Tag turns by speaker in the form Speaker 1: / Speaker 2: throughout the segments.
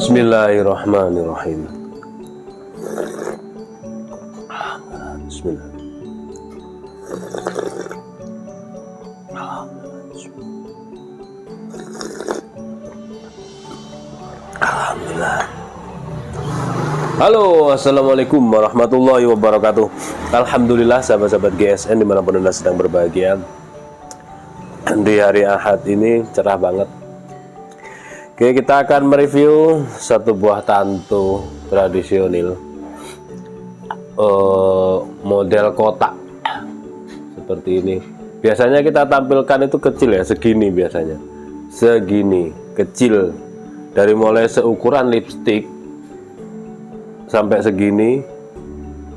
Speaker 1: Bismillahirrahmanirrahim. Bismillah. Alhamdulillah. Halo, assalamualaikum warahmatullahi wabarakatuh. Alhamdulillah, sahabat-sahabat GSN dimanapun Anda sedang berbahagia. Di hari Ahad ini cerah banget. Oke, kita akan mereview satu buah tantu tradisional model kotak seperti ini. Biasanya kita tampilkan itu kecil ya, segini biasanya, segini kecil, dari mulai seukuran lipstick sampai segini.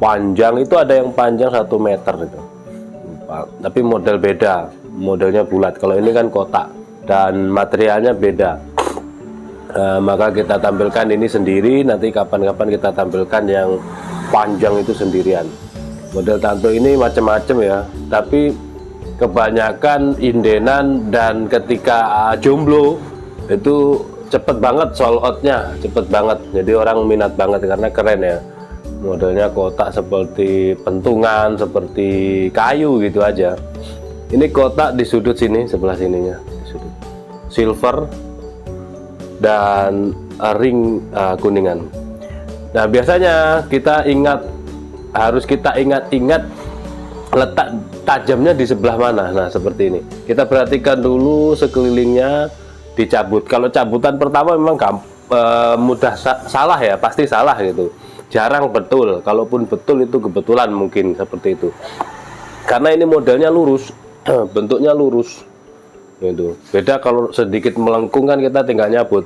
Speaker 1: Panjang itu ada yang panjang 1 meter itu, tapi model beda, modelnya bulat. Kalau ini kan kotak dan materialnya beda. Maka kita tampilkan ini sendiri, nanti kapan-kapan kita tampilkan yang panjang itu sendirian. Model tantu ini macam-macam ya, tapi kebanyakan indenan dan ketika jomblo itu cepet banget sold outnya, cepet banget. Jadi orang minat banget karena keren ya. Modelnya kotak seperti pentungan, seperti kayu gitu aja. Ini kotak di sudut sini, sebelah sininya, di sudut silver dan ring kuningan. Nah, biasanya kita harus ingat letak tajamnya di sebelah mana. Nah, seperti ini. Kita perhatikan dulu sekelilingnya dicabut. Kalau cabutan pertama memang mudah salah ya, pasti salah gitu. Jarang betul. Kalaupun betul itu kebetulan mungkin seperti itu. Karena ini modelnya lurus, bentuknya lurus. Gitu. Beda kalau sedikit melengkung kan kita tinggal nyabut.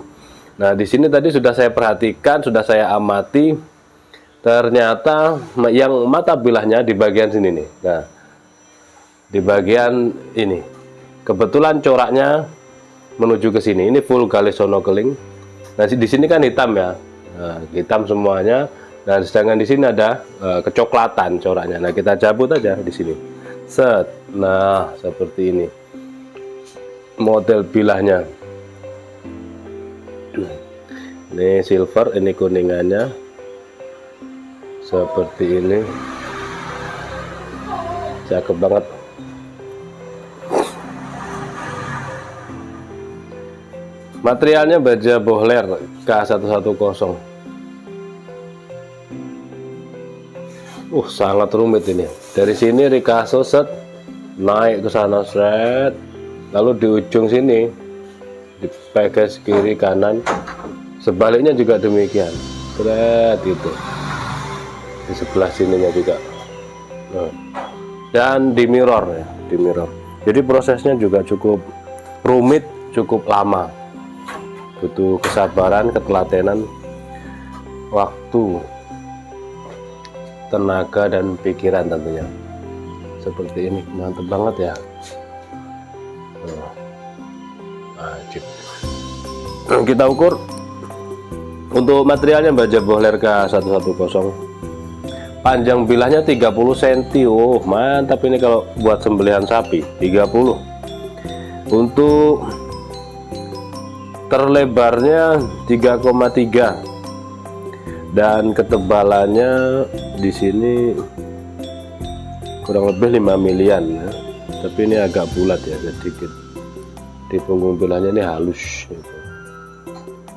Speaker 1: Nah, di sini tadi sudah saya perhatikan, sudah saya amati, ternyata yang mata bilahnya di bagian sini nih. Nah, di bagian ini kebetulan coraknya menuju ke sini. Ini full galis sono keling. Nah, di sini kan hitam ya, nah, hitam semuanya. Dan sedangkan di sini ada kecoklatan coraknya. Nah, kita cabut aja di sini. Set. Nah, seperti ini model bilahnya. Ini silver, ini kuningannya seperti ini, cakep banget. Materialnya baja bohler K110. Sangat rumit ini. Dari sini Ricasso set naik ke sana set. Lalu di ujung sini dipegas kiri kanan, sebaliknya juga demikian, seret itu di sebelah sininya juga. Nah, dan di mirror ya, di mirror. Jadi prosesnya juga cukup rumit, cukup lama, butuh kesabaran, ketelatenan, waktu, tenaga dan pikiran tentunya. Seperti ini, mantep banget ya. Kita ukur untuk materialnya baja bohler K110. Panjang bilahnya 30 cm. Mantap ini kalau buat sembelihan sapi 30. Untuk terlebarnya 3,3 dan ketebalannya di sini kurang lebih 5 milian ya. Tapi ini agak bulat ya, sedikit. Di punggung bilahnya ini halus gitu.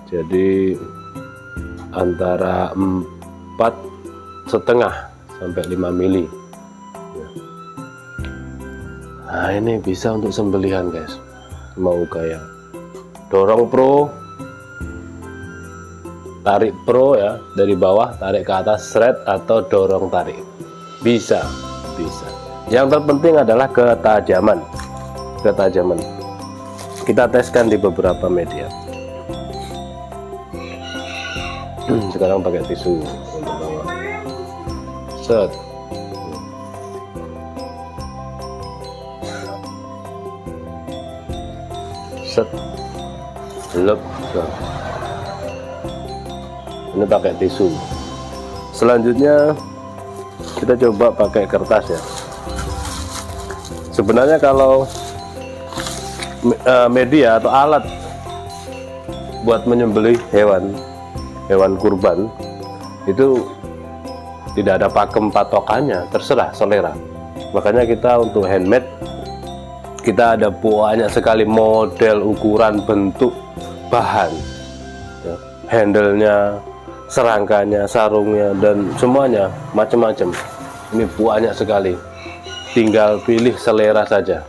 Speaker 1: Jadi antara 4,5 sampai 5 mili. Nah, ini bisa untuk sembelihan guys, mau kayak dorong pro, tarik pro ya, dari bawah tarik ke atas seret, atau dorong tarik. Bisa. Yang terpenting adalah ketajaman. Kita teskan di beberapa media. Sekarang pakai tisu untuk bawah. Set. Lep. Ini pakai tisu. Selanjutnya kita coba pakai kertas ya. Sebenarnya kalau media atau alat buat menyembelih hewan kurban itu tidak ada pakem patokannya, terserah selera. Makanya kita untuk handmade kita ada banyak sekali model, ukuran, bentuk, bahan ya, handle-nya, serangkanya, sarungnya, dan semuanya macam-macam. Ini banyak sekali, tinggal pilih selera saja.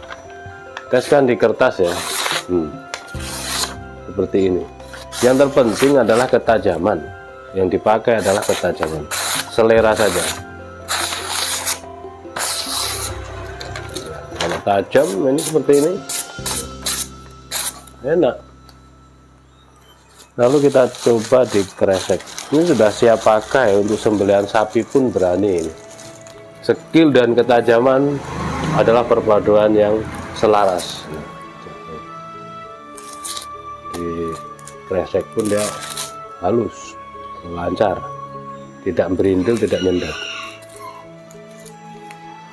Speaker 1: Teskan di kertas ya. Seperti ini. Yang terpenting adalah ketajaman. Yang dipakai adalah ketajaman, selera saja. Kalau tajam ini seperti ini, enak. Lalu kita coba dikresek. Ini sudah siap pakai untuk sembelihan sapi pun berani ini. Skill dan ketajaman adalah perpaduan yang selaras. Dikresek pun dia halus, lancar, tidak berindil, tidak nyendat.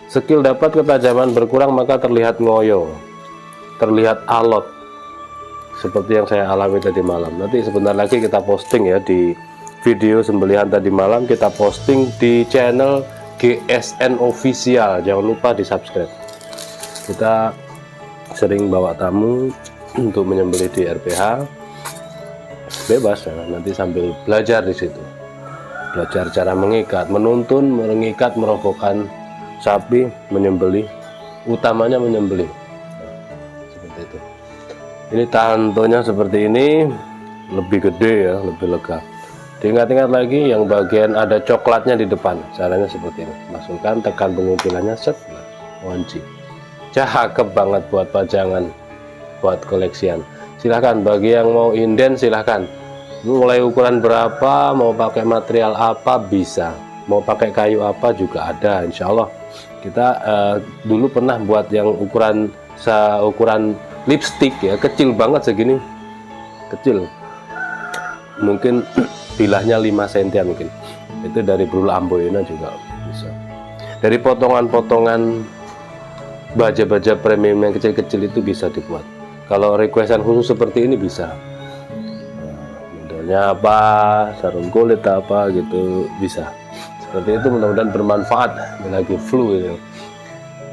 Speaker 1: Skill dapat, ketajaman berkurang, maka terlihat ngoyo, terlihat alot, seperti yang saya alami tadi malam. Nanti sebentar lagi kita posting ya, di video sembelihan tadi malam kita posting di channel GSN Official. Jangan lupa di subscribe. Kita sering bawa tamu untuk menyembelih di RPH, bebas ya, nanti sambil belajar di situ, belajar cara mengikat, menuntun, mengikat, merokokkan sapi, menyembelih, utamanya menyembelih. Seperti itu. Ini tantonya seperti ini, lebih gede ya, lebih lega. Diingat-ingat lagi yang bagian ada coklatnya di depan. Caranya seperti ini. Masukkan, tekan pengumpulannya, set, kunci. Cakep banget buat pajangan, buat koleksian. Silahkan, bagi yang mau inden silahkan. Mulai ukuran berapa, mau pakai material apa bisa, mau pakai kayu apa juga ada, insya Allah. Kita dulu pernah buat yang ukuran lipstick ya, kecil banget segini, kecil, mungkin bilahnya 5 cm mungkin. Itu dari Brul Amboyna juga bisa. Dari potongan-potongan baja-baja premium yang kecil-kecil itu bisa dibuat. Kalau requestan khusus seperti ini bisa. Modelnya apa, sarung kulit apa gitu bisa. Seperti itu, mudah-mudahan bermanfaat. Ini lagi flu ini.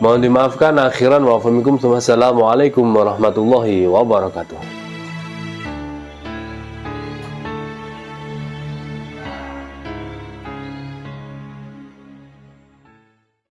Speaker 1: Mohon dimaafkan akhiran wa faminkum. Wassalamualaikum warahmatullahi wabarakatuh.